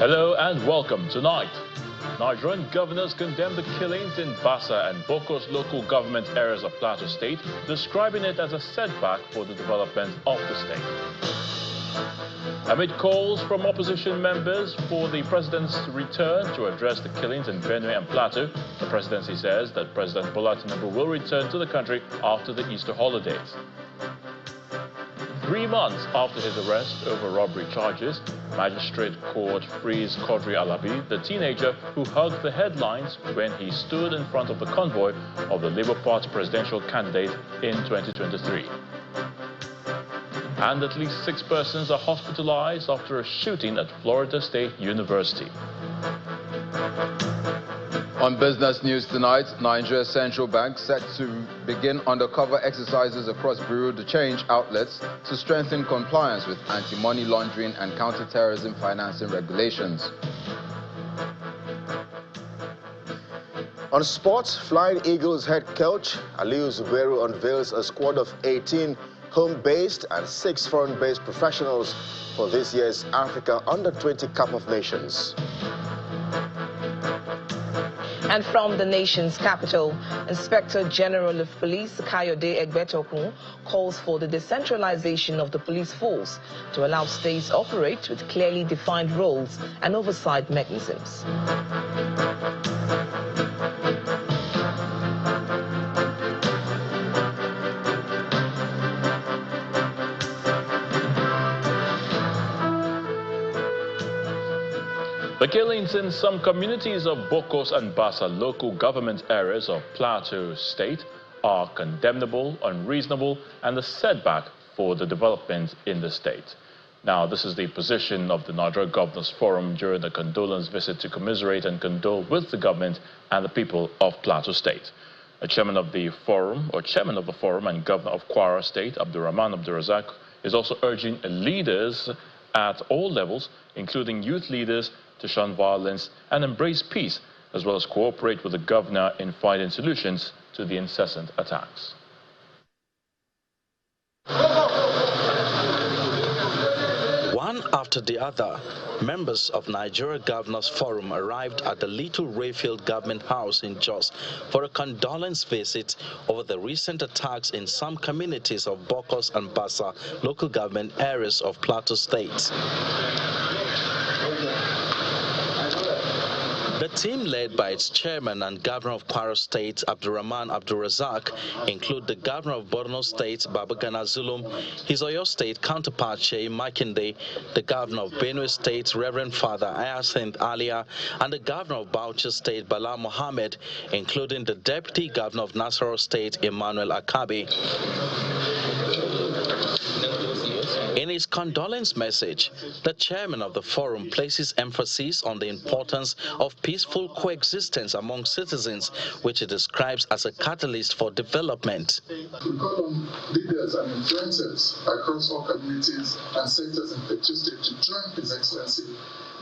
Hello and welcome tonight. Nigerian governors condemned the killings in Bassa and Bokos local government areas of Plateau State, describing it as a setback for the development of the state. Amid calls from opposition members for the president's return to address the killings in Benue and Plateau, the presidency says that President Bola Tinubu will return to the country after the Easter holidays. 3 months after his arrest over robbery charges, Magistrate Court frees Quadri Alabi, the teenager who hugged the headlines when he stood in front of the convoy of the Labour Party presidential candidate in 2023. And at least 6 persons are hospitalized after a shooting at Florida State University. On business news tonight, Nigeria's central bank set to begin undercover exercises across bureau de change outlets to strengthen compliance with anti-money laundering and counter-terrorism financing regulations. On sports, Flying Eagles head coach Aliu Zubairu unveils a squad of 18 home-based and 6 foreign-based professionals for this year's Africa Under-20 Cup of Nations. And from the nation's capital, Inspector General of Police Kayode Egbetokun calls for the decentralization of the police force to allow states operate with clearly defined roles and oversight mechanisms. The killings in some communities of Bokos and Bassa local government areas of Plateau State are condemnable, unreasonable, and a setback for the development in the state. Now, this is the position of the Nigeria Governors Forum during the condolence visit to commiserate and condole with the government and the people of Plateau State. A chairman of the forum and governor of Kwara State, Abdurrahman Abdurazak, is also urging leaders at all levels, including youth leaders, to shun violence and embrace peace, as well as cooperate with the governor in finding solutions to the incessant attacks. One after the other, members of Nigeria Governors Forum arrived at the Little Rayfield Government House in Jos for a condolence visit over the recent attacks in some communities of Bokos and Bassa local government areas of Plateau State. The team, led by its chairman and governor of Kwara State, Abdurrahman Abdurazak, include the governor of Borno State, Babagana Zulum, his Oyo State counterpart, Sheyi Makinde, the governor of Benue State, Reverend Father Ayasinth Alia, and the governor of Bauchi State, Bala Mohammed, including the deputy governor of Nasarawa State, Emmanuel Akabi. In his condolence message, the chairman of the forum places emphasis on the importance of peaceful coexistence among citizens, which he describes as a catalyst for development. We call on leaders and influencers across all communities and sectors in the state to join His Excellency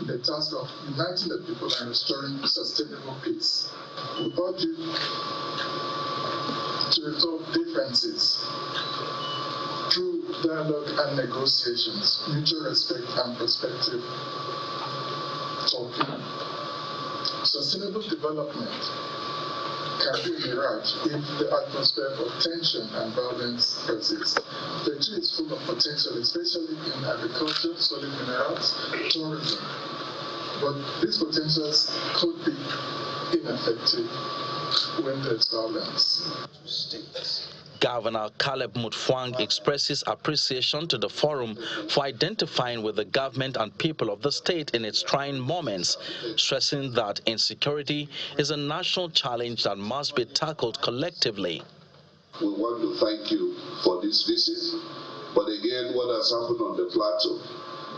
in the task of uniting the people and restoring sustainable peace. We urge you to resolve differences through dialogue and negotiations, mutual respect and perspective talking. Sustainable development can be a mirage if the atmosphere of tension and violence persists. The tree is full of potential, especially in agriculture, solid minerals, tourism. But these potentials could be ineffective when there's violence. Governor Caleb Mutfwang expresses appreciation to the forum for identifying with the government and people of the state in its trying moments, stressing that insecurity is a national challenge that must be tackled collectively. We want to thank you for this visit, but again, what has happened on the plateau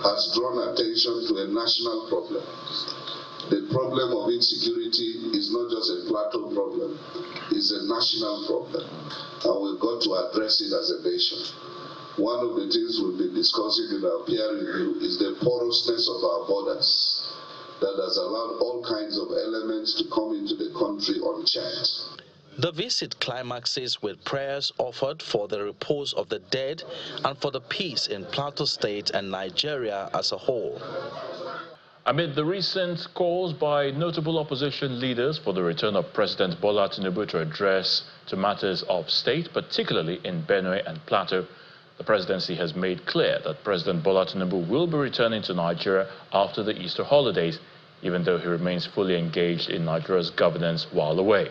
has drawn attention to a national problem. The problem of insecurity is not just a plateau problem, it's a national problem, and we've got to address it as a nation. One of the things we'll be discussing in our peer review is the porousness of our borders that has allowed all kinds of elements to come into the country unchecked. The visit climaxes with prayers offered for the repose of the dead and for the peace in Plateau State and Nigeria as a whole. Amid the recent calls by notable opposition leaders for the return of President Bola Tinubu to address to matters of state, particularly in Benue and Plateau, the presidency has made clear that President Bola Tinubu will be returning to Nigeria after the Easter holidays, even though he remains fully engaged in Nigeria's governance while away.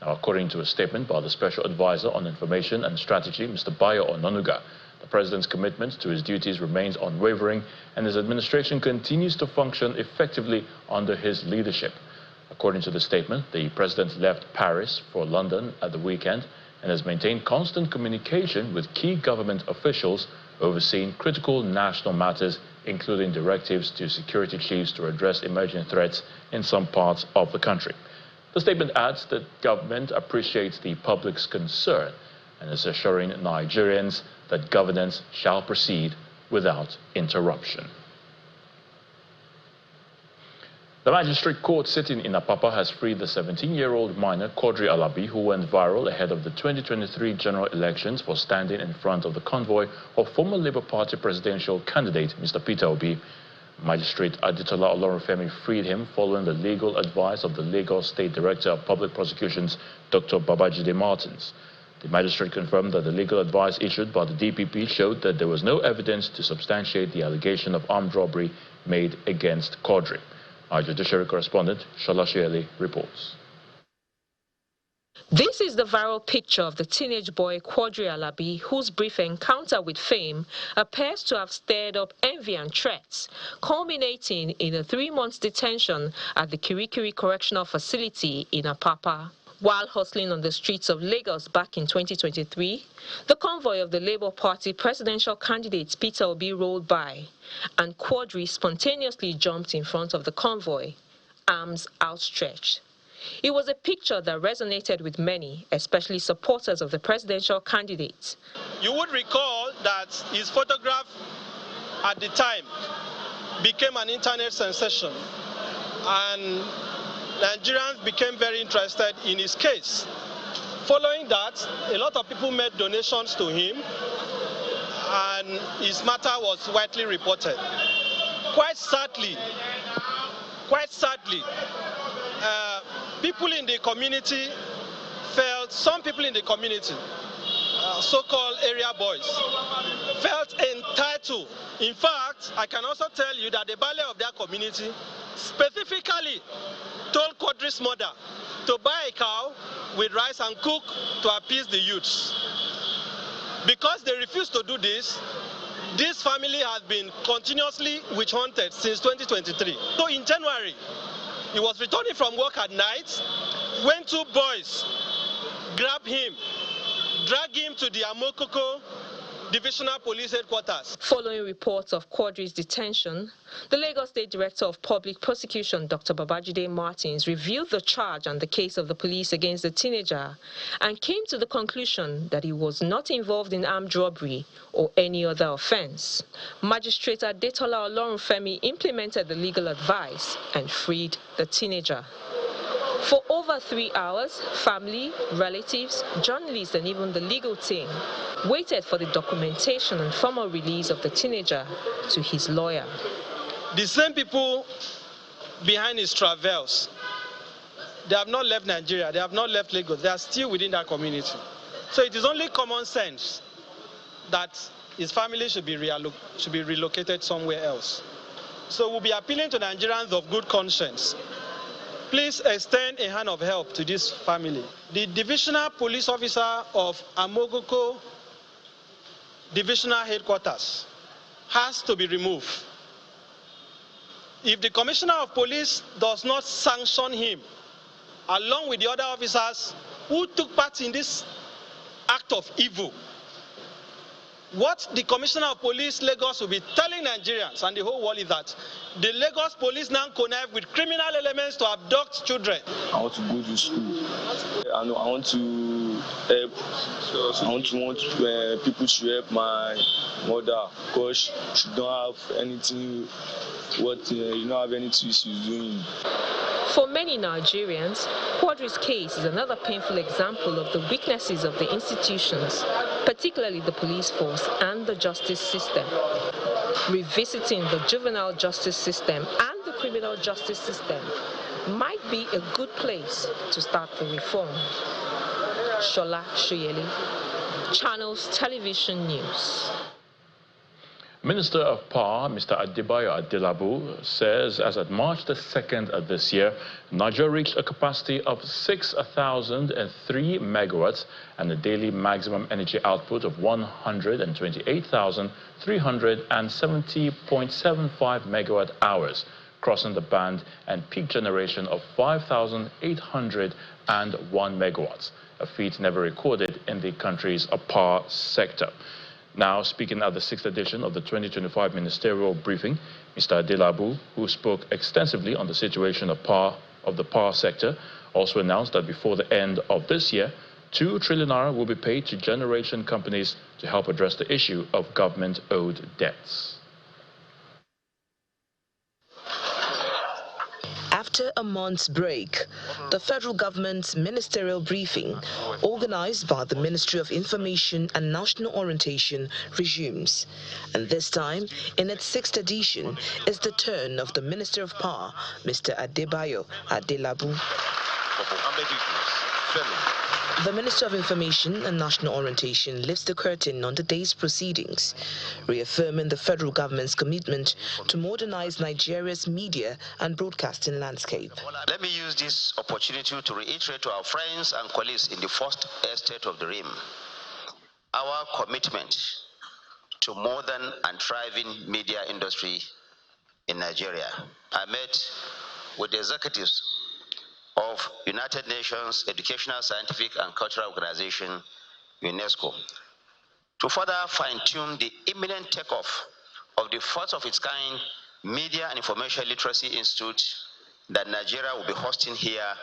Now, according to a statement by the Special Advisor on Information and Strategy, Mr. Bayo Ononuga, the president's commitment to his duties remains unwavering, and his administration continues to function effectively under his leadership. According to the statement, the president left Paris for London at the weekend and has maintained constant communication with key government officials overseeing critical national matters, including directives to security chiefs to address emerging threats in some parts of the country. The statement adds that government appreciates the public's concern and is assuring Nigerians that governance shall proceed without interruption. The magistrate court sitting in Apapa has freed the 17-year-old minor Quadri Alabi, who went viral ahead of the 2023 general elections for standing in front of the convoy of former Labour Party presidential candidate Mr. Peter Obi. Magistrate Aditola Olorunfemi freed him following the legal advice of the Lagos State Director of Public Prosecutions, Dr. Babajide Martins. The magistrate confirmed that the legal advice issued by the DPP showed that there was no evidence to substantiate the allegation of armed robbery made against Quadri. Our judiciary correspondent, Shola Shieli, reports. This is the viral picture of the teenage boy Quadri Alabi, whose brief encounter with fame appears to have stirred up envy and threats, culminating in a 3-month detention at the Kirikiri Correctional Facility in Apapa. While hustling on the streets of Lagos back in 2023, the convoy of the Labour Party presidential candidate Peter Obi rolled by, and Quadri spontaneously jumped in front of the convoy, arms outstretched. It was a picture that resonated with many, especially supporters of the presidential candidate. You would recall that his photograph at the time became an internet sensation, and Nigerians became very interested in his case. Following that, a lot of people made donations to him, and his matter was widely reported. Quite sadly, people in the community felt, some people in the community, so-called area boys, felt entitled. In fact, I can also tell you that the Baale of their community specifically told Quadri's mother to buy a cow with rice and cook to appease the youths. Because they refused to do this, this family has been continuously witch-hunted since 2023. So in January, he was returning from work at night when 2 boys grabbed him, dragged him to the Amokoko Divisional Police Headquarters. Following reports of Quadri's detention, the Lagos State Director of Public Prosecution, Dr. Babajide Martins, reviewed the charge and the case of the police against the teenager and came to the conclusion that he was not involved in armed robbery or any other offense. Magistrate Adetola Olorunfemi implemented the legal advice and freed the teenager. For over 3 hours, family, relatives, journalists, and even the legal team waited for the documentation and formal release of the teenager to his lawyer. The same people behind his travels, they have not left Nigeria, they have not left Lagos, they are still within that community. So it is only common sense that his family should be relocated somewhere else. So we'll be appealing to Nigerians of good conscience. Please extend a hand of help to this family. The divisional police officer of Amogoko Divisional Headquarters has to be removed. If the Commissioner of Police does not sanction him, along with the other officers who took part in this act of evil, what the Commissioner of Police Lagos will be telling Nigerians and the whole world is that the Lagos police now connive with criminal elements to abduct children. I want to go to school. I want to help. I want people to help my mother because she don't have anything. You don't have anything she's doing. For many Nigerians, Quadri's case is another painful example of the weaknesses of the institutions, particularly the police force and the justice system. Revisiting the juvenile justice system and the criminal justice system might be a good place to start the reform. Shola Shoyeli, Channels Television News. Minister of Power, Mr. Adebayo Adelabu, says as at March the 2nd of this year, Nigeria reached a capacity of 6,003 megawatts and a daily maximum energy output of 128,370.75 megawatt hours, crossing the band and peak generation of 5,801 megawatts, a feat never recorded in the country's power sector. Now, speaking at the 6th edition of the 2025 ministerial briefing, Mr. Adelabu, who spoke extensively on the situation of the power sector, also announced that before the end of this year, 2 trillion naira will be paid to generation companies to help address the issue of government-owed debts. After a month's break, the federal government's ministerial briefing, organized by the Ministry of Information and National Orientation, resumes. And this time, in its 6th edition, is the turn of the Minister of Power, Mr. Adebayo Adelabu. The Minister of Information and National Orientation lifts the curtain on the day's proceedings, reaffirming the federal government's commitment to modernize Nigeria's media and broadcasting landscape. Let me use this opportunity to reiterate to our friends and colleagues in the first estate of the Rim our commitment to modern and thriving media industry in Nigeria. I met with the executives of United Nations Educational, Scientific and Cultural Organization, UNESCO, to further fine-tune the imminent takeoff of the first of its kind Media and Information Literacy Institute that Nigeria will be hosting here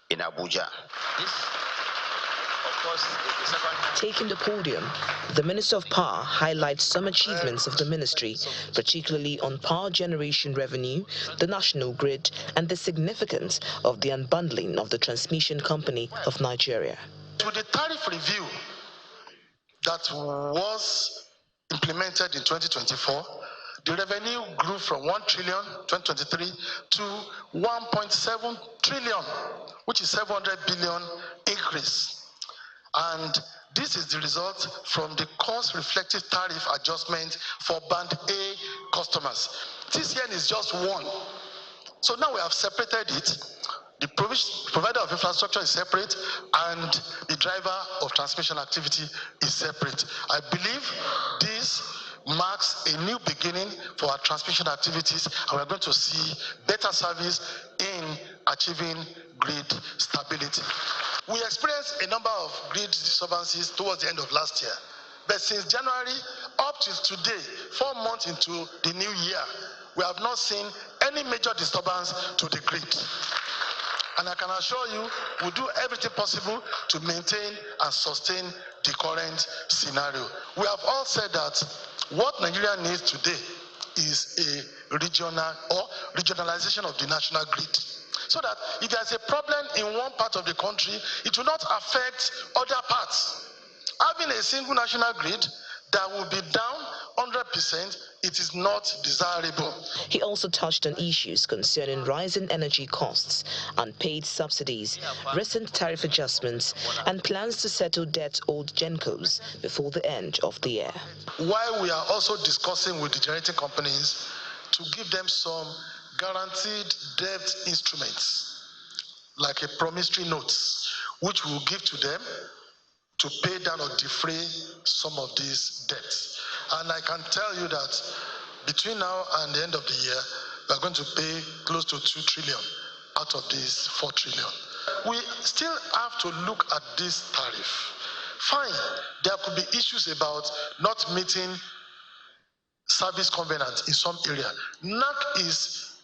in Abuja. This, of course, is the second. Taking the podium, the Minister of Power highlights some achievements of the ministry, particularly on power generation revenue, the national grid, and the significance of the unbundling of the Transmission Company of Nigeria. To the tariff review that was implemented in 2024, the revenue grew from 1 trillion 2023 to 1.7 trillion, which is 700 billion increase. And this is the result from the cost-reflective tariff adjustment for Band A customers. TCN is just one. So now we have separated it. The provider of infrastructure is separate, and the driver of transmission activity is separate. I believe this marks a new beginning for our transmission activities, and we're going to see better service in achieving grid stability. We experienced a number of grid disturbances towards the end of last year, but since January up to today, 4 months into the new year, we have not seen any major disturbance to the grid. And I can assure you, we'll do everything possible to maintain and sustain the current scenario. We have all said that what Nigeria needs today is a regional or regionalization of the national grid, so that if there's a problem in one part of the country, it will not affect other parts. Having a single national grid that will be down 100%, it is not desirable. He also touched on issues concerning rising energy costs, unpaid subsidies, recent tariff adjustments, and plans to settle debts owed Gencos before the end of the year. While we are also discussing with the generating companies to give them some guaranteed debt instruments, like a promissory notes, which we will give to them to pay down or defray some of these debts. And I can tell you that between now and the end of the year, we are going to pay close to 2 trillion out of this 4 trillion. We still have to look at this tariff. Fine, there could be issues about not meeting service covenants in some area. NAC is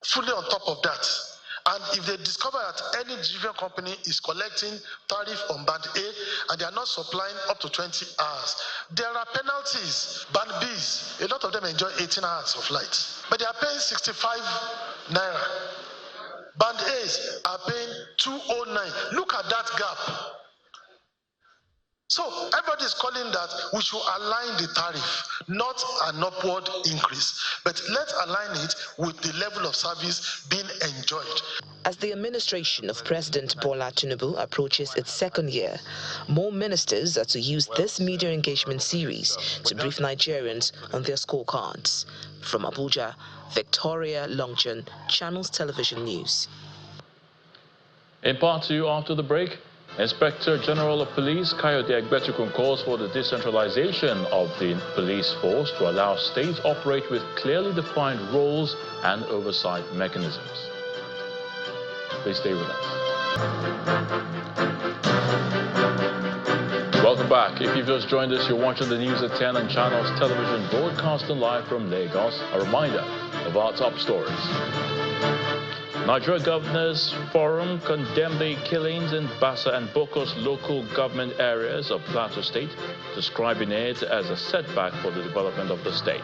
fully on top of that. And if they discover that any distribution company is collecting tariff on Band A and they are not supplying up to 20 hours, there are penalties. Band Bs, a lot of them enjoy 18 hours of light, but they are paying 65 naira. Band As are paying 209. Look at that gap. So everybody is calling that we should align the tariff, not an upward increase, but let's align it with the level of service being enjoyed. As the administration of President Bola Tinubu approaches its second year, more ministers are to use this media engagement series to brief Nigerians on their scorecards. From Abuja, Victoria Longchan, Channels Television News. In part 2, after the break, Inspector General of Police Kayode Egbetukun calls for the decentralization of the police force to allow states operate with clearly defined roles and oversight mechanisms. Please stay with us. Welcome back. If you've just joined us, you're watching the news at 10 on Channels Television, broadcasting live from Lagos. A reminder of our top stories. Nigeria Governors Forum condemned the killings in Bassa and Bokos local government areas of Plateau State, describing it as a setback for the development of the state.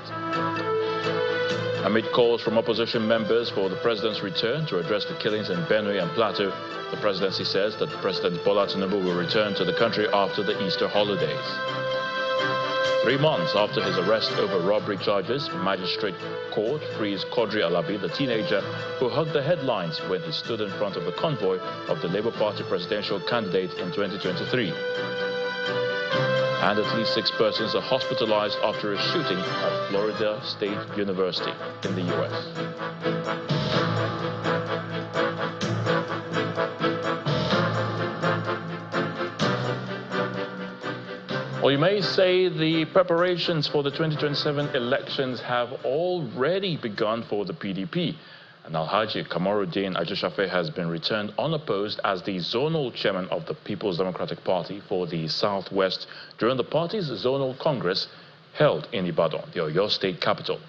Amid calls from opposition members for the president's return to address the killings in Benue and Plateau, the presidency says that President Bola Tinubu will return to the country after the Easter holidays. 3 months after his arrest over robbery charges, Magistrate Court frees Quadri Alabi, the teenager who hugged the headlines when he stood in front of the convoy of the Labour Party presidential candidate in 2023. And at least 6 persons are hospitalized after a shooting at Florida State University in the U.S. Well, you may say the preparations for the 2027 elections have already begun for the PDP. And Alhaji Kamaruddin Ajishafe has been returned unopposed as the zonal chairman of the People's Democratic Party for the Southwest during the party's zonal congress held in Ibadan, the Oyo State capital.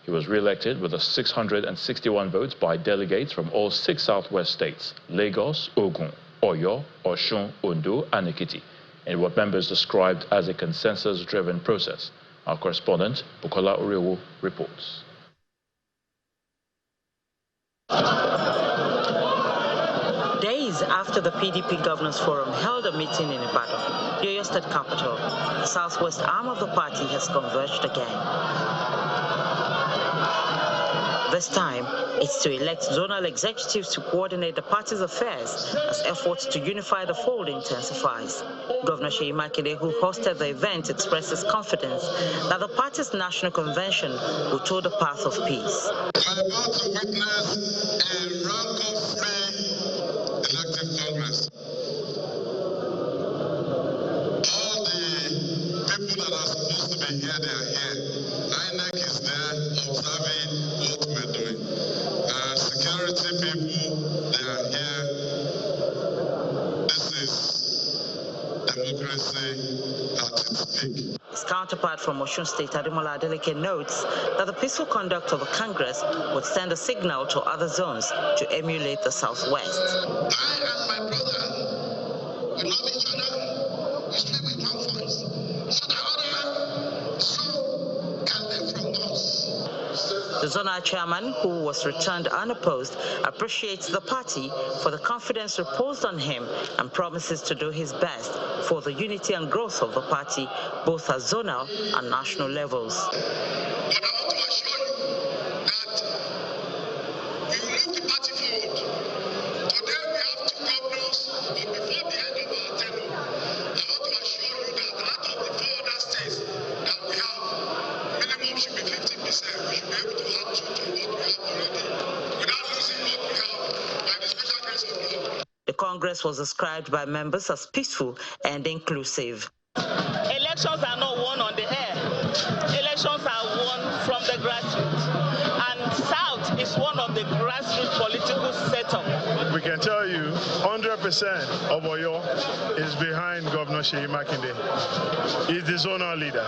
He was re-elected with 661 votes by delegates from all 6 Southwest states: Lagos, Ogun, Oyo, Osun, Ondo, and Ekiti, in what members described as a consensus-driven process. Our correspondent, Bukola Orewo, reports. Days after the PDP Governors Forum held a meeting in Ibadan, the Oyo State capital, the southwest arm of the party has converged again. This time, it's to elect zonal executives to coordinate the party's affairs as efforts to unify the fold intensifies. Governor Seyi Makinde, who hosted the event, expresses confidence that the party's national convention will tow the path of peace. I'm about to witness a rancor-free elective Congress. All the people that are supposed to be here, they are here. INEC is there observing what we're doing. Security people, they are here. This is democracy at its peak. His counterpart from Osun State, Ademola Adeleke, notes that the peaceful conduct of the Congress would send a signal to other zones to emulate the Southwest. I and my brother, we love each other, we speak with one voice, so that other soul can live from us. The zonal chairman, who was returned unopposed, appreciates the party for the confidence reposed on him and promises to do his best for the unity and growth of the party, both at zonal and national levels. But I want to assure you that we will move the party forward. Today we have 2 governors, but before the end of our tenure, I want to assure you that out of the 4 other states that we have, minimum should be 50%. We should be able to add 2 to what we have already without losing what we have by the special grace of God. The Congress was described by members as peaceful and inclusive. Elections are not won on the air. Elections are won from the grassroots. And South is one of the grassroots political setup. We can tell you 100% of Oyo is behind Governor Seyi Makinde. He's the zonal leader.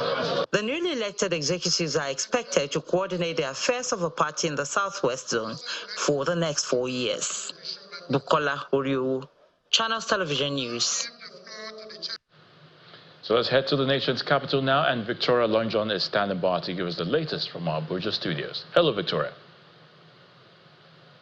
The newly elected executives are expected to coordinate the affairs of the party in the Southwest zone for the next 4 years. Bukola Orewo, Channels Television News. So let's head to the nation's capital now, and Victoria Longchan is standing by to give us the latest from our Abuja studios. Hello, Victoria.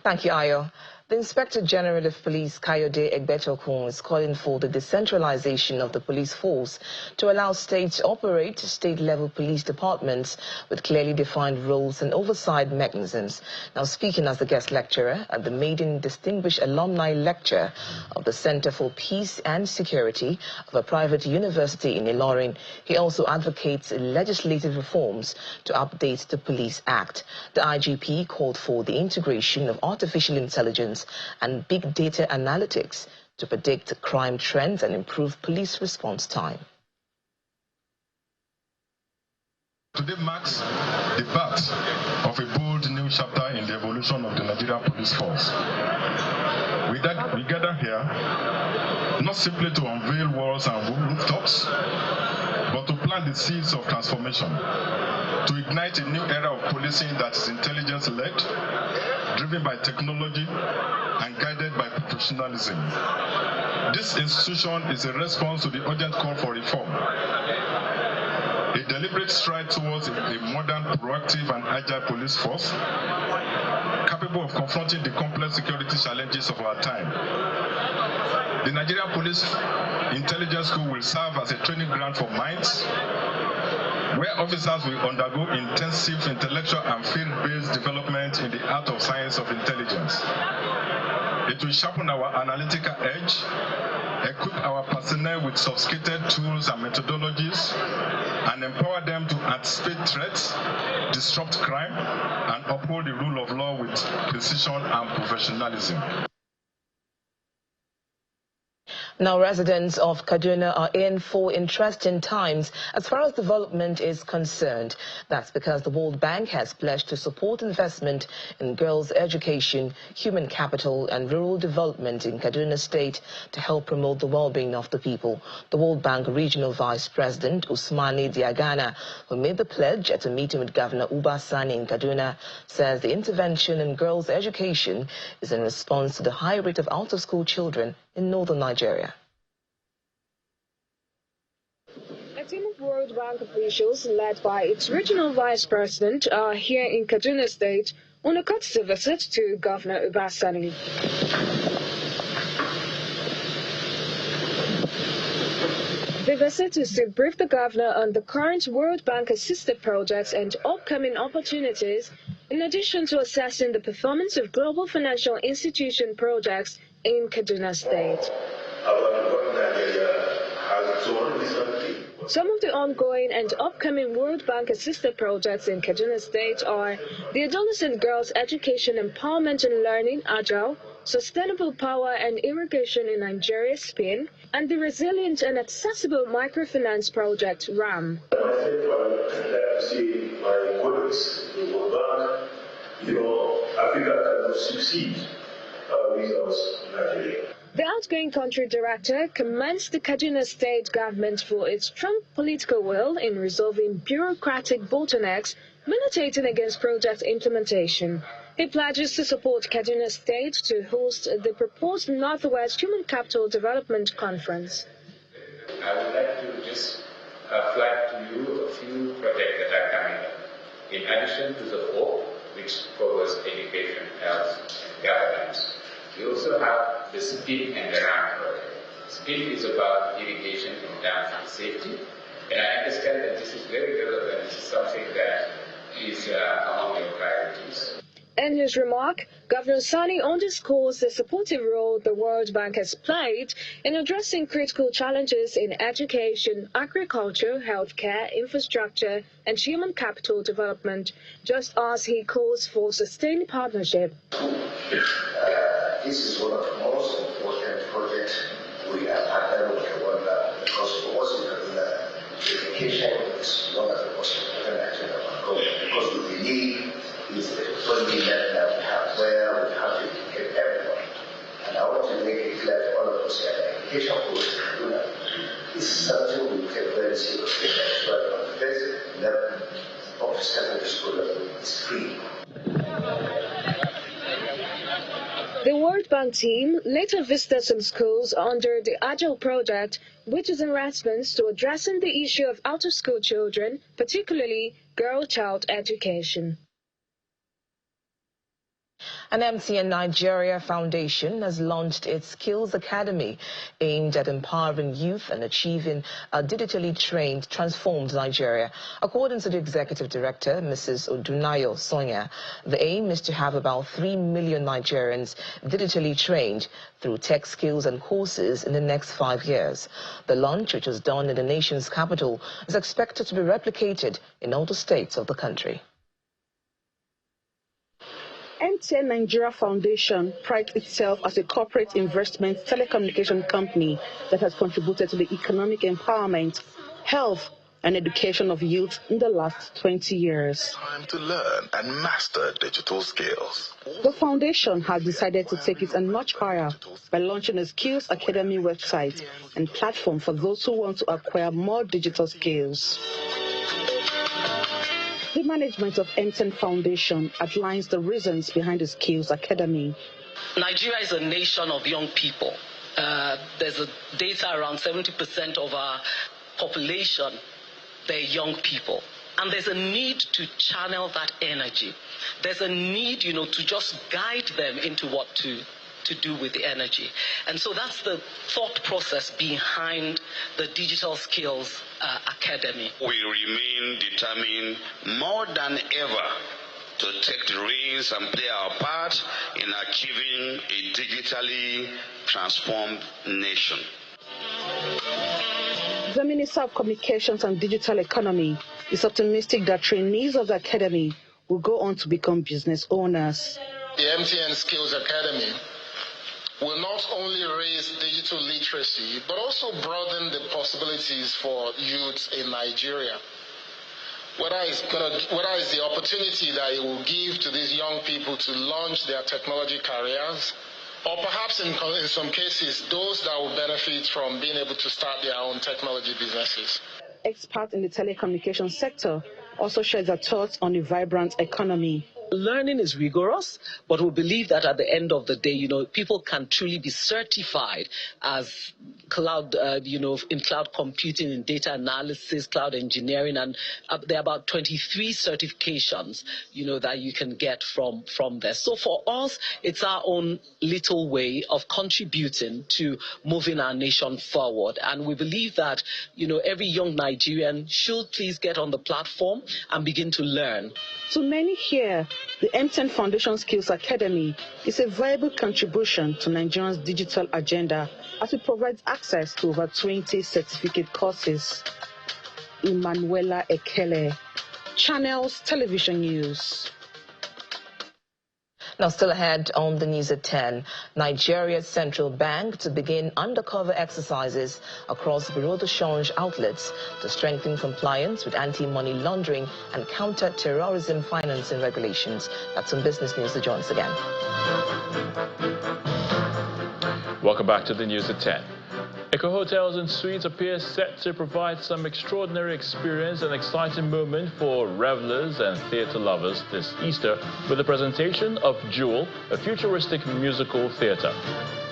Thank you, Ayo. The Inspector General of Police, Kayode Egbetokun, is calling for the decentralization of the police force to allow states to operate state-level police departments with clearly defined roles and oversight mechanisms. Now, speaking as the guest lecturer at the maiden Distinguished Alumni Lecture of the Center for Peace and Security of a private university in Ilorin, he also advocates legislative reforms to update the Police Act. The IGP called for the integration of artificial intelligence and big data analytics to predict crime trends and improve police response time. Today marks the birth of a bold new chapter in the evolution of the Nigerian police force. We gather here not simply to unveil walls and rooftops, but to plant the seeds of transformation, to ignite a new era of policing that is intelligence-led, driven by technology, and guided by professionalism. This institution is a response to the urgent call for reform, a deliberate stride towards a modern, proactive, and agile police force, capable of confronting the complex security challenges of our time. The Nigerian Police Intelligence School will serve as a training ground for minds, where officers will undergo intensive intellectual and field-based development in the art of science of intelligence. It will sharpen our analytical edge, equip our personnel with sophisticated tools and methodologies, and empower them to anticipate threats, disrupt crime, and uphold the rule of law with precision and professionalism. Now, residents of Kaduna are in for interesting times as far as development is concerned. That's because the World Bank has pledged to support investment in girls' education, human capital, and rural development in Kaduna State to help promote the well-being of the people. The World Bank Regional Vice President Usmani Diagana, who made the pledge at a meeting with Governor Uba Sani in Kaduna, says the intervention in girls' education is in response to the high rate of out-of-school children in northern Nigeria. A team of World Bank officials, led by its regional vice president, are here in Kaduna State on a courtesy visit to Governor Uba Sani. The visit is to brief the governor on the current World Bank-assisted projects and upcoming opportunities, in addition to assessing the performance of global financial institution projects in Kaduna State. Some of the ongoing and upcoming World Bank-assisted projects in Kaduna State are the Adolescent Girls Education Empowerment and Learning (AGILE), Sustainable Power and Irrigation in Nigeria (SPIN), and the Resilient and Accessible Microfinance Project (RAM). Africa cannot succeed without Nigeria. The outgoing country director commends the Kaduna State government for its strong political will in resolving bureaucratic bottlenecks militating against project implementation. He pledges to support Kaduna State to host the proposed Northwest Human Capital Development Conference. I would like to just flag to you a few projects that are coming up. In addition to the four, which covers education, health, and governance, we also have the SPIN and the RAM project. SPIN is about irrigation in terms of safety, and I understand that this is very relevant. This is something that is among your priorities. In his remark, Governor Sani underscores the supportive role the World Bank has played in addressing critical challenges in education, agriculture, healthcare, infrastructure, and human capital development, just as he calls for sustained partnership. This is one of the most important projects we are partnering with the World Bank, because for us in Kaduna, education is one of the most important actions of our government, because we believe it's the only land that we have where we have to educate everyone. And I want to make it clear to all of us that education goes to Kaduna. This is something we take very seriously. That's why on the first level of secondary school level is free. The World Bank team later visited some schools under the AGILE project, which is in response to addressing the issue of out-of-school children, particularly girl child education. An MTN Nigeria Foundation has launched its Skills Academy aimed at empowering youth and achieving a digitally trained, transformed Nigeria. According to the Executive Director, Mrs. Odunayo Sonia, the aim is to have about 3 million Nigerians digitally trained through tech skills and courses in the next 5 years. The launch, which was done in the nation's capital, is expected to be replicated in all the states of the country. MTN Nigeria Foundation prides itself as a corporate investment telecommunication company that has contributed to the economic empowerment, health, and education of youth in the last 20 years. Time to learn and master digital skills. The foundation has decided to take it a notch higher by launching a Skills Academy website and platform for those who want to acquire more digital skills. The management of MTN Foundation outlines the reasons behind the Skills Academy. Nigeria is a nation of young people. There's a data around 70% of our population, they're young people. And there's a need to channel that energy. There's a need, to just guide them into what to do with the energy. And so that's the thought process behind the Digital Skills Academy. We remain determined more than ever to take the reins and play our part in achieving a digitally transformed nation. The Minister of Communications and Digital Economy is optimistic that trainees of the Academy will go on to become business owners. The MTN Skills Academy will not only raise digital literacy, but also broaden the possibilities for youth in Nigeria. Whether is the opportunity that it will give to these young people to launch their technology careers, or perhaps in some cases, those that will benefit from being able to start their own technology businesses. Experts in the telecommunications sector also share their thoughts on a vibrant economy. Learning is rigorous, but we believe that at the end of the day, people can truly be certified as cloud, in cloud computing, in data analysis, cloud engineering, and there are about 23 certifications, that you can get from there. So for us, it's our own little way of contributing to moving our nation forward. And we believe that, every young Nigerian should please get on the platform and begin to learn. To many here, the MTN Foundation Skills Academy is a viable contribution to Nigeria's digital agenda as it provides access to over 20 certificate courses. Emanuela Ekele, Channels Television News. Now, still ahead on the news at 10, Nigeria's central bank to begin undercover exercises across bureau de change outlets to strengthen compliance with anti-money laundering and counter-terrorism financing regulations. That's some business news to join us again. Welcome back to the news at 10. Eco Hotels and Suites appear set to provide some extraordinary experience and exciting moment for revelers and theatre lovers this Easter with the presentation of Jewel, a futuristic musical theatre.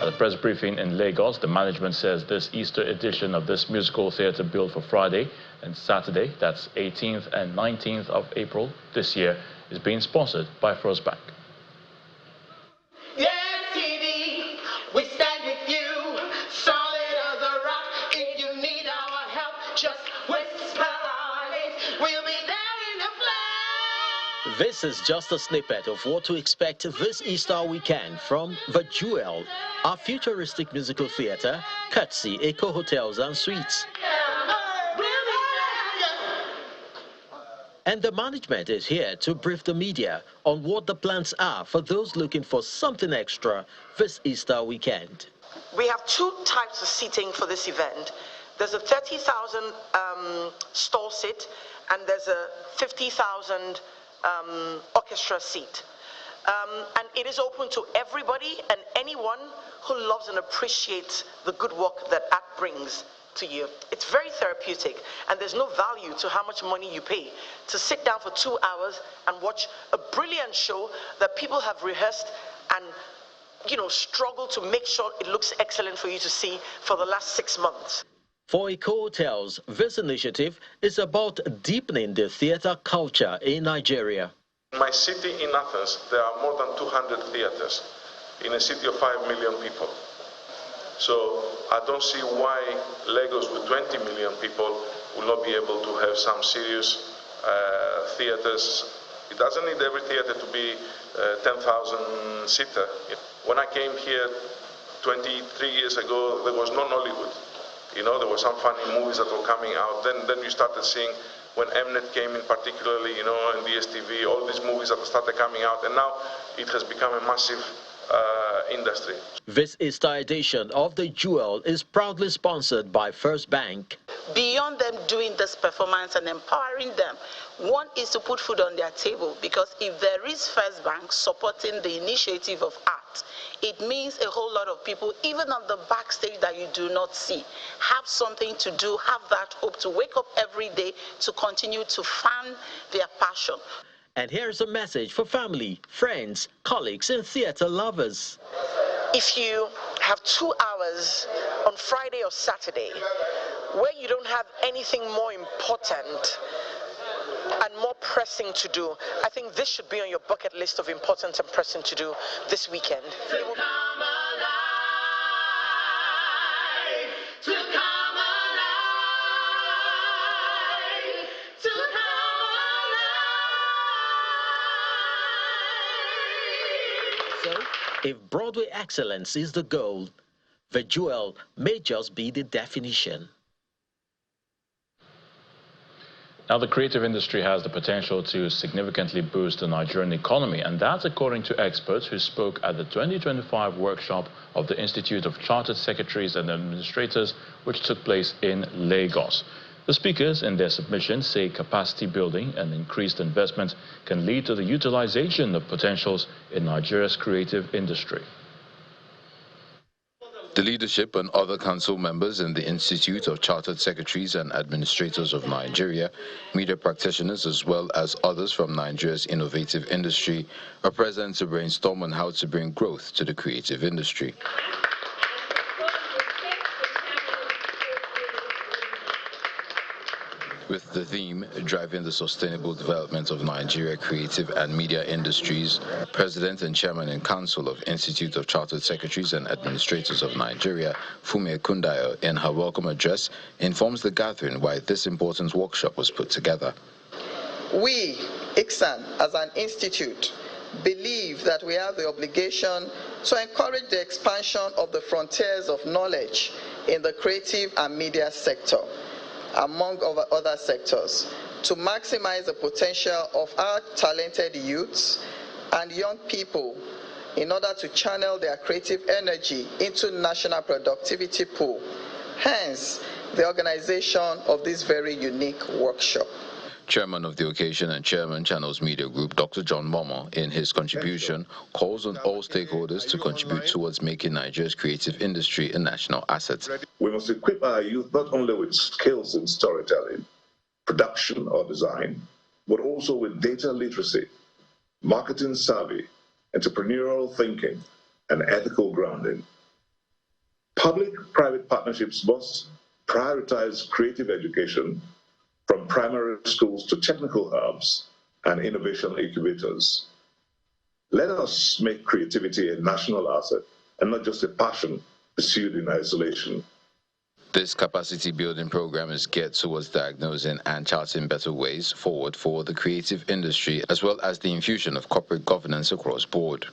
At a press briefing in Lagos, the management says this Easter edition of this musical theatre built for Friday and Saturday, that's 18th and 19th of April this year, is being sponsored by Frostbank. We stand with you, solid as a rock. If you need our help, just whisper our names. We'll be there in the flash. This is just a snippet of what to expect this Easter weekend from The Jewel, our futuristic musical theatre, courtesy Eco Hotels and Suites. And the management is here to brief the media on what the plans are for those looking for something extra this Easter weekend. We have two types of seating for this event. There's a 30,000 stall seat, and there's a 50,000 orchestra seat. And it is open to everybody and anyone who loves and appreciates the good work that art brings to you. It's very therapeutic, and there's no value to how much money you pay to sit down for 2 hours and watch a brilliant show that people have rehearsed and struggle to make sure it looks excellent for you to see for the last 6 months. For Eco Hotels, this initiative is about deepening the theatre culture in Nigeria. In my city in Athens, there are more than 200 theaters in a city of 5 million people. So I don't see why Lagos with 20 million people will not be able to have some serious theaters. It doesn't need every theater to be 10,000 seater. When I came here 23 years ago, there was no Nollywood. You know, there were some funny movies that were coming out. Then you started seeing, when Mnet came in particularly, you know, and DSTV, all these movies that started coming out, and now it has become a massive industry. This Easter edition of The Jewel is proudly sponsored by First Bank. Beyond them doing this performance and empowering them, one is to put food on their table, because if there is First Bank supporting the initiative of art, it means a whole lot of people, even on the backstage that you do not see, have something to do, have that hope to wake up every day to continue to fan their passion. And here's a message for family, friends, colleagues, and theater lovers. If you have 2 hours on Friday or Saturday where you don't have anything more important and more pressing to do, I think this should be on your bucket list of important and pressing to do this weekend. So, if Broadway excellence is the goal, The Jewel may just be the definition. Now, the creative industry has the potential to significantly boost the Nigerian economy, and that's according to experts who spoke at the 2025 workshop of the Institute of Chartered Secretaries and Administrators, which took place in Lagos. The speakers, in their submission, say capacity building and increased investment can lead to the utilization of potentials in Nigeria's creative industry. The leadership and other council members in the Institute of Chartered Secretaries and Administrators of Nigeria, media practitioners, as well as others from Nigeria's innovative industry are present to brainstorm on how to bring growth to the creative industry. With the theme, Driving the Sustainable Development of Nigeria Creative and Media Industries, President and Chairman in Council of Institute of Chartered Secretaries and Administrators of Nigeria, Fumi Kundayo, in her welcome address, informs the gathering why this important workshop was put together. We, ICSAN, as an institute, believe that we have the obligation to encourage the expansion of the frontiers of knowledge in the creative and media sector, among other sectors, to maximize the potential of our talented youths and young people in order to channel their creative energy into national productivity pool. Hence, the organization of this very unique workshop. Chairman of the occasion and Chairman Channels Media Group, Dr. John Momo, in his contribution, calls on all stakeholders to contribute towards making Nigeria's creative industry a national asset. We must equip our youth not only with skills in storytelling, production or design, but also with data literacy, marketing savvy, entrepreneurial thinking, and ethical grounding. Public-private partnerships must prioritize creative education from primary schools to technical hubs and innovation incubators. Let us make creativity a national asset and not just a passion pursued in isolation. This capacity building program is geared towards diagnosing and charting better ways forward for the creative industry, as well as the infusion of corporate governance across board.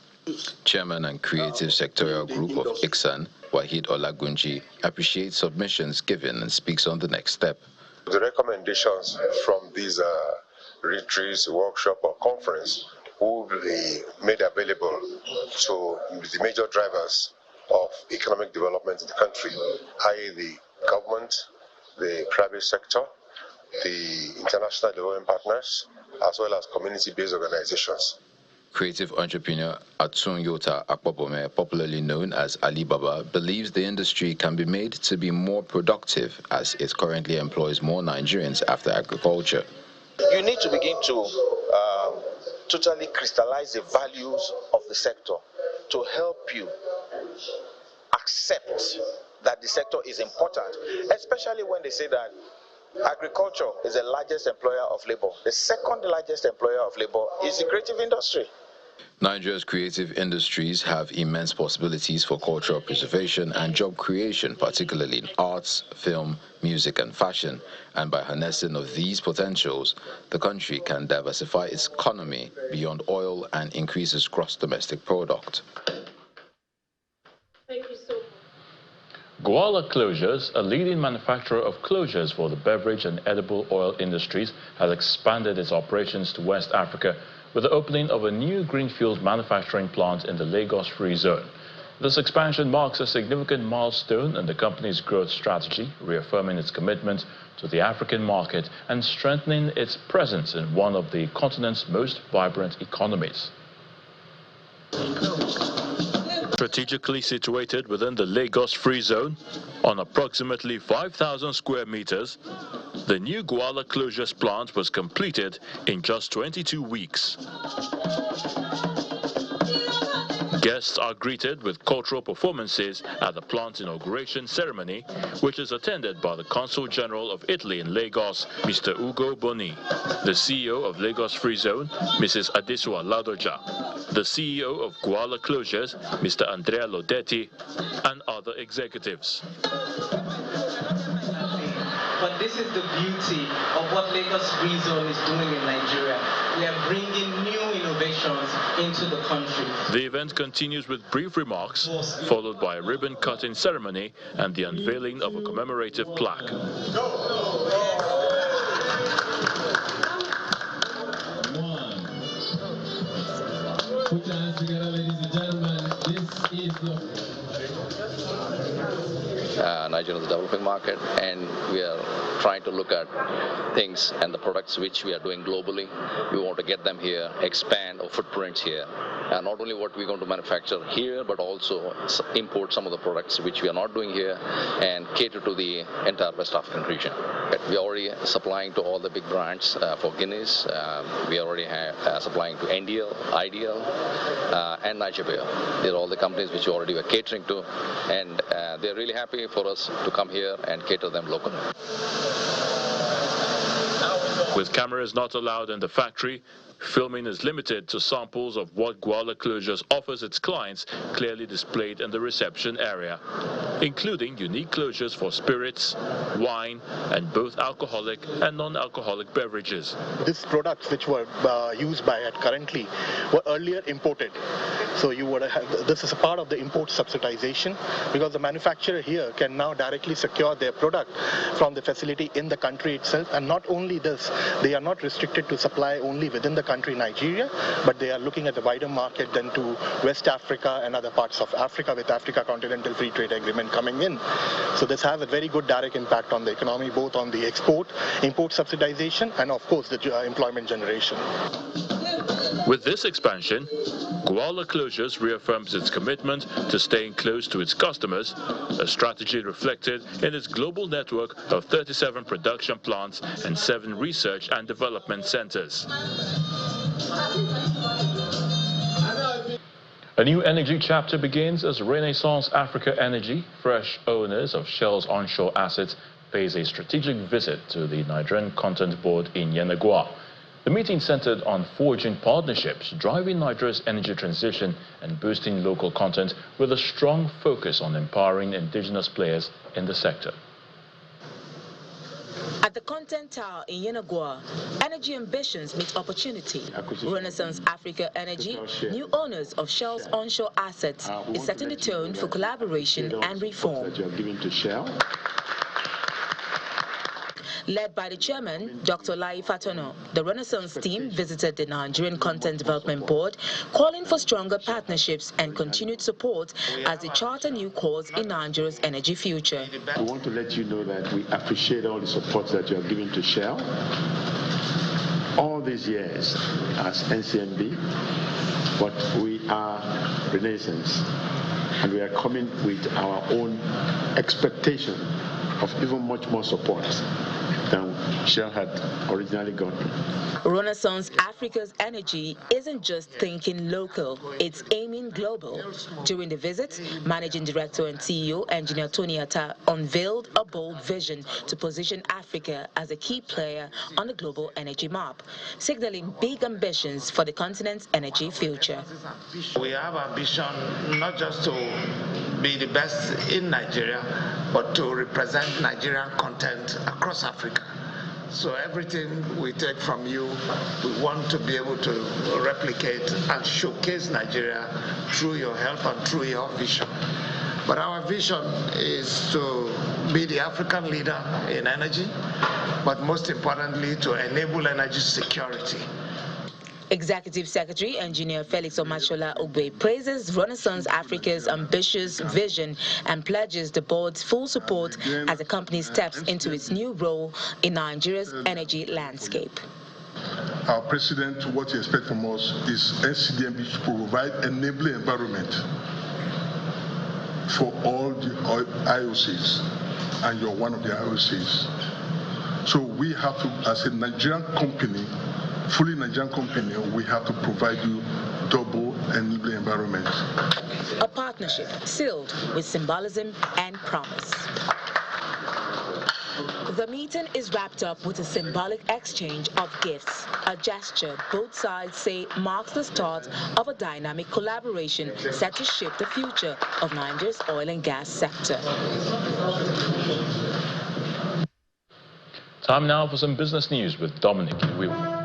Chairman and Creative Sectorial Group of ICSAN, Wahid Olagunji, appreciates submissions given and speaks on the next step. The recommendations from these retreats, workshop or conference will be made available to the major drivers of economic development in the country, i.e. the government, the private sector, the international development partners, as well as community-based organizations. Creative entrepreneur Atun Yota Akpobome, popularly known as Alibaba, believes the industry can be made to be more productive as it currently employs more Nigerians after agriculture. You need to begin to totally crystallize the values of the sector to help you accept that the sector is important, especially when they say that Agriculture is the largest employer of labor. The second largest employer of labor is the creative industry. Nigeria's creative industries have immense possibilities for cultural preservation and job creation, particularly in arts, film, music and fashion. And by harnessing of these potentials, the country can diversify its economy beyond oil and increase its gross domestic product. Thank you so much. Guala Closures, a leading manufacturer of closures for the beverage and edible oil industries, has expanded its operations to West Africa with the opening of a new greenfield manufacturing plant in the Lagos Free Zone. This expansion marks a significant milestone in the company's growth strategy, reaffirming its commitment to the African market and strengthening its presence in one of the continent's most vibrant economies. Strategically situated within the Lagos Free Zone, on approximately 5,000 square meters, the new Guala Closures plant was completed in just 22 weeks. Guests are greeted with cultural performances at the plant inauguration ceremony, which is attended by the Consul General of Italy in Lagos, Mr. Ugo Boni, the CEO of Lagos Free Zone, Mrs. Adesua Ladoja, the CEO of Guala Closures, Mr. Andrea Lodetti, and other executives. But this is the beauty of what Lagos Free Zone is doing in Nigeria. We are bringing new innovations into the country. The event continues with brief remarks, followed by a ribbon-cutting ceremony and the unveiling of a commemorative plaque. Put your hands together, ladies and gentlemen. This is the Nigeria is a developing market, and we are trying to look at things and the products which we are doing globally. We want to get them here, expand our footprints here, and not only what we're going to manufacture here, but also import some of the products which we are not doing here and cater to the entire West African region. We are already supplying to all the big brands for Guinness. We already have supplying to Ideal, and Nigeria. They're all the companies which we already were catering to, and they're really happy for us to come here and cater them locally. With cameras not allowed in the factory, filming is limited to samples of what Guala Closures offers its clients, clearly displayed in the reception area, including unique closures for spirits, wine, and both alcoholic and non-alcoholic beverages. These products which were used by it currently were earlier imported. So you would have, this is a part of the import subsidization, because the manufacturer here can now directly secure their product from the facility in the country itself. And not only this, they are not restricted to supply only within the country Nigeria, but they are looking at the wider market than to West Africa and other parts of Africa, with Africa Continental Free Trade Agreement coming in. So this has a very good direct impact on the economy, both on the import subsidization, and of course the employment generation. With this expansion, Guala Closures reaffirms its commitment to staying close to its customers, a strategy reflected in its global network of 37 production plants and 7 research and development centers. A new energy chapter begins as Renaissance Africa Energy, fresh owners of Shell's onshore assets, pays a strategic visit to the Nigerian Content Board in Yenagoa. The meeting centered on forging partnerships, driving Nigeria's energy transition, and boosting local content, with a strong focus on empowering indigenous players in the sector. At the Content Tower in Yenagoa, energy ambitions meet opportunity. Renaissance Africa Energy, new owners of Shell's onshore assets, is setting the tone for collaboration and reform. Led by the chairman, Dr. Lai Fatono, the Renaissance team visited the Nigerian Content Development Board, calling for stronger partnerships and continued support as they chart a new course in Nigeria's energy future. We want to let you know that we appreciate all the support that you are giving to Shell all these years as NCNB, but we are Renaissance, and we are coming with our own expectation of even much more support. than Shell had originally gotten. Renaissance Africa's energy isn't just thinking local, it's aiming global. During the visit, Managing Director and CEO Engineer Tony Atta unveiled a bold vision to position Africa as a key player on the global energy map, signaling big ambitions for the continent's energy future. We have ambition not just to be the best in Nigeria, but to represent Nigerian content across Africa. So everything we take from you, we want to be able to replicate and showcase Nigeria through your help and through your vision. But our vision is to be the African leader in energy, but most importantly, to enable energy security. Executive Secretary Engineer Felix Omachola Ogbe praises Renaissance Africa's ambitious vision and pledges the board's full support as the company steps into its new role in Nigeria's energy landscape. Our president, what he expects from us is NCDMB to provide enabling environment for all the IOCs, and you're one of the IOCs. So we have to, as a Nigerian company, fully Nigerian company, we have to provide you double enabling environment. A partnership sealed with symbolism and promise. The meeting is wrapped up with a symbolic exchange of gifts, a gesture both sides say marks the start of a dynamic collaboration set to shape the future of Nigeria's oil and gas sector. Time now for some business news with Dominic Iwiwu.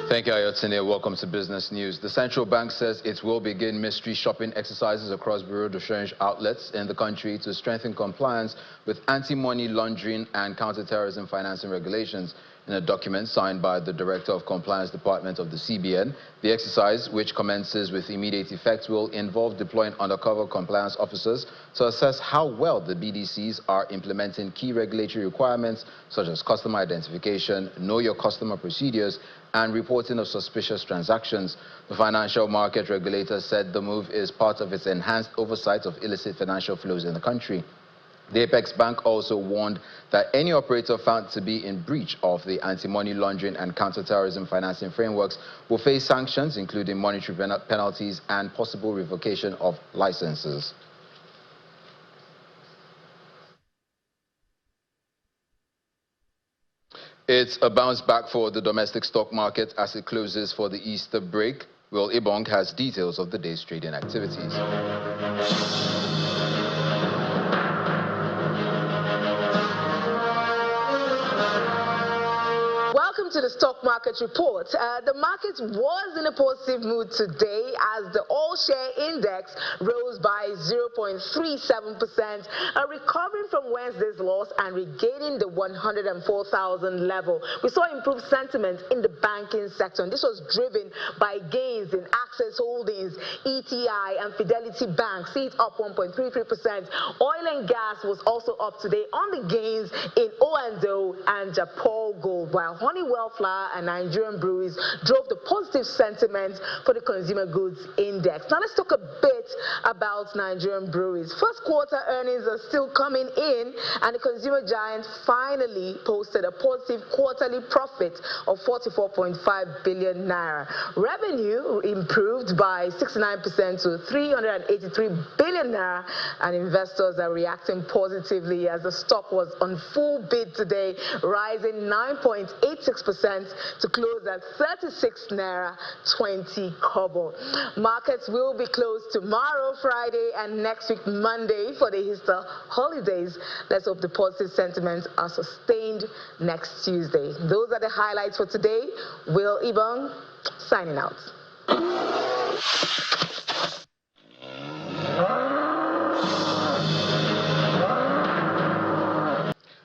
Thank you, Ayotunde. Welcome to Business News. The central bank says it will begin mystery shopping exercises across bureau de change outlets in the country to strengthen compliance with anti-money laundering and counter-terrorism financing regulations. In a document signed by the Director of Compliance Department of the CBN, the exercise, which commences with immediate effect, will involve deploying undercover compliance officers to assess how well the BDCs are implementing key regulatory requirements such as customer identification, know your customer procedures, and reporting of suspicious transactions. The financial market regulator said the move is part of its enhanced oversight of illicit financial flows in the country. The Apex Bank also warned that any operator found to be in breach of the anti-money laundering and counter-terrorism financing frameworks will face sanctions, including monetary penalties and possible revocation of licenses. It's a bounce back for the domestic stock market as it closes for the Easter break. Will Ibong has details of the day's trading activities. Welcome to the stock market report. The market was in a positive mood today as the all-share index rose by 0.37%, recovering from Wednesday's loss and regaining the 104,000 level. We saw improved sentiment in the banking sector, and this was driven by gains in Access Holdings, ETI, and Fidelity Bank. See it up 1.33%. Oil and gas was also up today on the gains in O&O and Paul Gold, while Honeywell Flour and Nigerian breweries drove the positive sentiment for the consumer goods index. Now let's talk a bit about Nigerian breweries. First quarter earnings are still coming in, and the consumer giant finally posted a positive quarterly profit of 44.5 billion naira. Revenue improved by 69% to 383 billion naira, and investors are reacting positively as the stock was on full bid today, rising 9.86% to close at 36 naira 20 kobo. Markets will be closed tomorrow, Friday, and next week, Monday, for the Easter holidays. Let's hope the positive sentiments are sustained next Tuesday. Those are the highlights for today. Will Ibong signing out.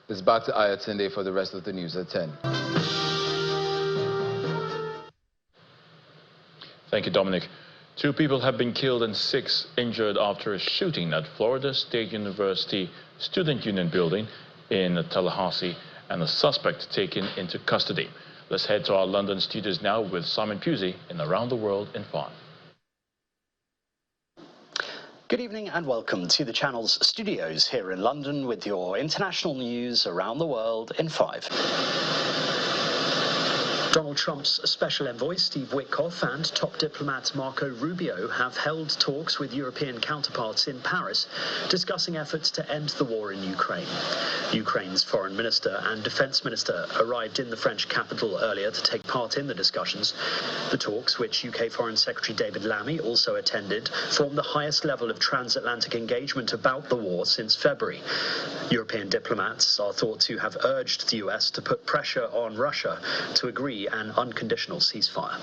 It's back to Ayotunde for the rest of the news at 10. Thank you, Dominic. 2 people have been killed and 6 injured after a shooting at Florida State University Student Union building in Tallahassee, and a suspect taken into custody. Let's head to our London studios now with Simon Pusey in Around the World in 5. Good evening and welcome to the channel's studios here in London with your international news around the world in 5. Donald Trump's special envoy, Steve Witkoff, and top diplomat Marco Rubio have held talks with European counterparts in Paris, discussing efforts to end the war in Ukraine. Ukraine's foreign minister and defense minister arrived in the French capital earlier to take part in the discussions. The talks, which UK Foreign Secretary David Lammy also attended, form the highest level of transatlantic engagement about the war since February. European diplomats are thought to have urged the US to put pressure on Russia to agree an unconditional ceasefire.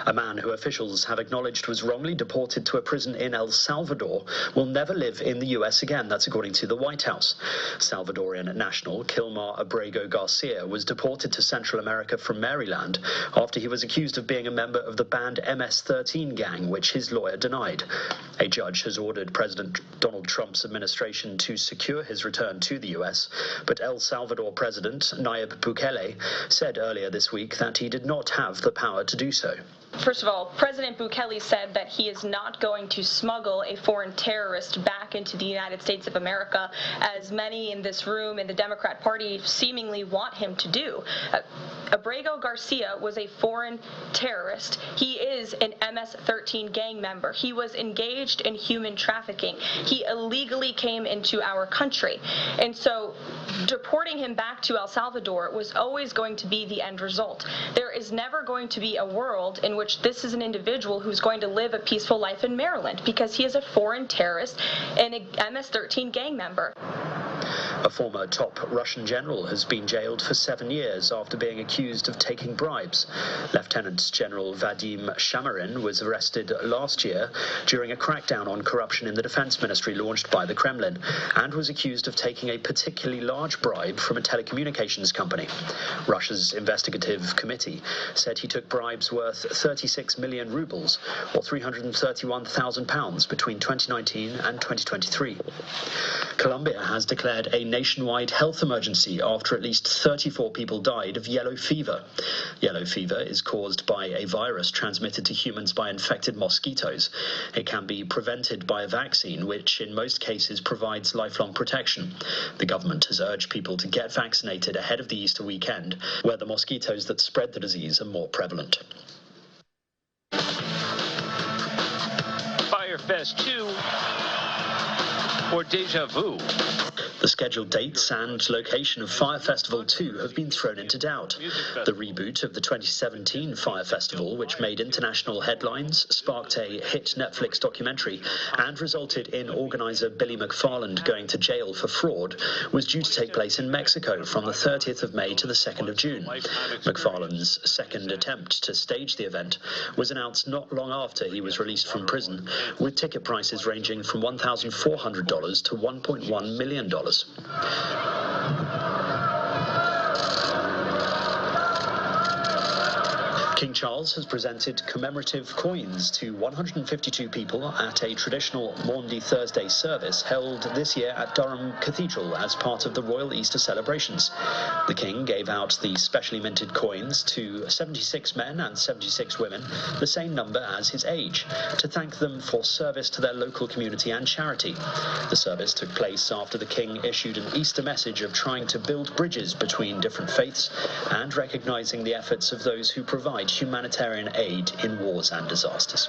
A man who officials have acknowledged was wrongly deported to a prison in El Salvador will never live in the US again. That's according to the White House. Salvadorian national Kilmar Abrego Garcia was deported to Central America from Maryland after he was accused of being a member of the banned MS-13 gang, which his lawyer denied. A judge has ordered President Donald Trump's administration to secure his return to the US, but El Salvador President Nayib Bukele said earlier this week that he did not have the power to do so. First of all, President Bukele said that he is not going to smuggle a foreign terrorist back into the United States of America, as many in this room in the Democrat Party seemingly want him to do. Abrego Garcia was a foreign terrorist. He is an MS-13 gang member. He was engaged in human trafficking. He illegally came into our country. And so deporting him back to El Salvador was always going to be the end result. There is never going to be a world in which this is an individual who's going to live a peaceful life in Maryland, because he is a foreign terrorist and an MS-13 gang member. A former top Russian general has been jailed for 7 years after being accused of taking bribes. Lieutenant General Vadim Shamarin was arrested last year during a crackdown on corruption in the defense ministry launched by the Kremlin, and was accused of taking a particularly large bribe from a telecommunications company. Russia's investigative committee said he took bribes worth 36 million rubles, or £331,000 between 2019 and 2023. Colombia has declared a nationwide health emergency after at least 34 people died of yellow fever. Yellow fever is caused by a virus transmitted to humans by infected mosquitoes. It can be prevented by a vaccine, which in most cases provides lifelong protection. The government has urged people to get vaccinated ahead of the Easter weekend, where the mosquitoes that spread the disease are more prevalent. Firefest 2 or Deja Vu? The scheduled dates and location of Fire Festival 2 have been thrown into doubt. The reboot of the 2017 Fire Festival, which made international headlines, sparked a hit Netflix documentary, and resulted in organizer Billy McFarland going to jail for fraud, was due to take place in Mexico from the 30th of May to the 2nd of June. McFarland's second attempt to stage the event was announced not long after he was released from prison, with ticket prices ranging from $1,400 to $1.1 million. King Charles has presented commemorative coins to 152 people at a traditional Maundy Thursday service held this year at Durham Cathedral as part of the Royal Easter celebrations. The King gave out the specially minted coins to 76 men and 76 women, the same number as his age, to thank them for service to their local community and charity. The service took place after the King issued an Easter message of trying to build bridges between different faiths and recognizing the efforts of those who provide humanitarian aid in wars and disasters.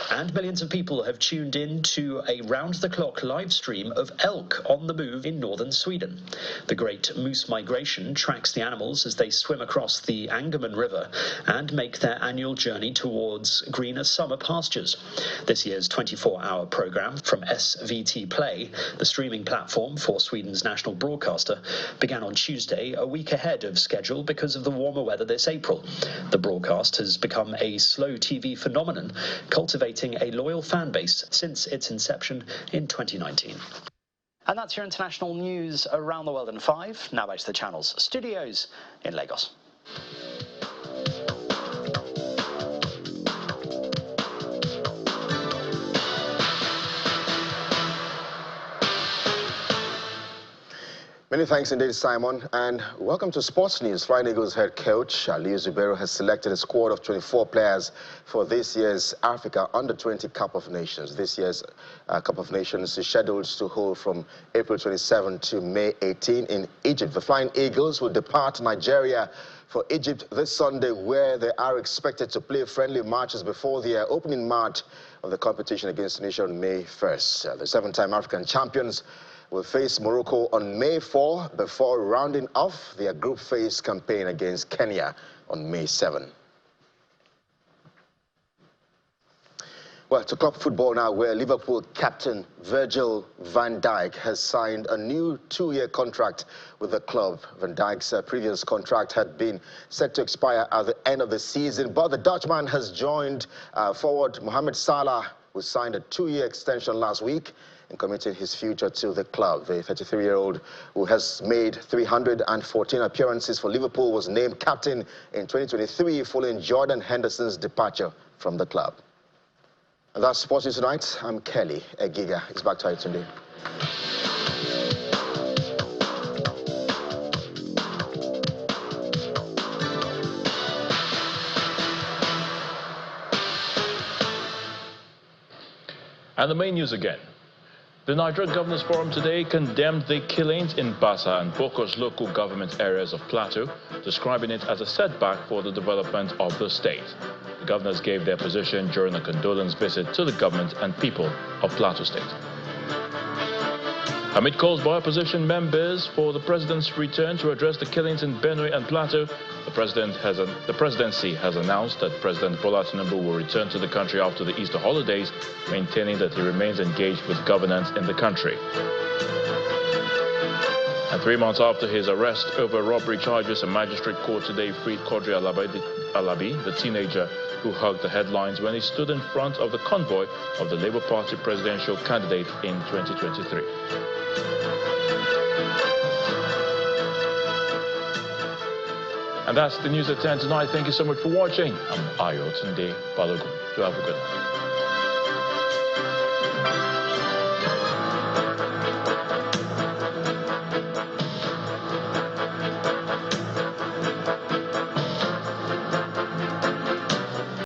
And millions of people have tuned in to a round-the-clock live stream of elk on the move in northern Sweden. The Great Moose Migration tracks the animals as they swim across the Angerman River and make their annual journey towards greener summer pastures. This year's 24-hour program from SVT Play, the streaming platform for Sweden's national broadcaster, began on Tuesday, a week ahead of schedule because of the warmer weather this April. The broadcast has become a slow TV phenomenon, cultivating a loyal fan base since its inception in 2019. And that's your international news around the world in 5. Now back to the channel's studios in Lagos. Many thanks indeed, Simon, and welcome to Sports News. Flying Eagles head coach Ali Zubero has selected a squad of 24 players for this year's Africa Under-20 Cup of Nations. This year's Cup of Nations is scheduled to hold from April 27 to May 18 in Egypt. The Flying Eagles will depart Nigeria for Egypt this Sunday, where they are expected to play friendly matches before their opening match of the competition against Tunisia on May 1st. The 7-time African champions will face Morocco on May 4 before rounding off their group phase campaign against Kenya on May 7. Well, to club football now, where Liverpool captain Virgil van Dijk has signed a new 2-year contract with the club. Van Dijk's previous contract had been set to expire at the end of the season, but the Dutchman has joined forward Mohamed Salah, who signed a 2-year extension last week and committing his future to the club. The 33-year-old, who has made 314 appearances for Liverpool, was named captain in 2023 following Jordan Henderson's departure from the club. And that's Sports News Tonight. I'm Kelly Egiga. It's back to you today. And the main news again. The Nigerian Governors Forum today condemned the killings in Bassa and Bokos local government areas of Plateau, describing it as a setback for the development of the state. The governors gave their position during a condolence visit to the government and people of Plateau State. Amid calls by opposition members for the president's return to address the killings in Benue and Plateau, the presidency has announced that President Bola Tinubu will return to the country after the Easter holidays, maintaining that he remains engaged with governance in the country. And 3 months after his arrest over robbery charges, a magistrate court today freed Quadri Alabi, the teenager who hugged the headlines when he stood in front of the convoy of the Labour Party presidential candidate in 2023. And that's the news at 10 tonight. Thank you so much for watching. I'm Ayo Tunde Balogun. Do have a good night.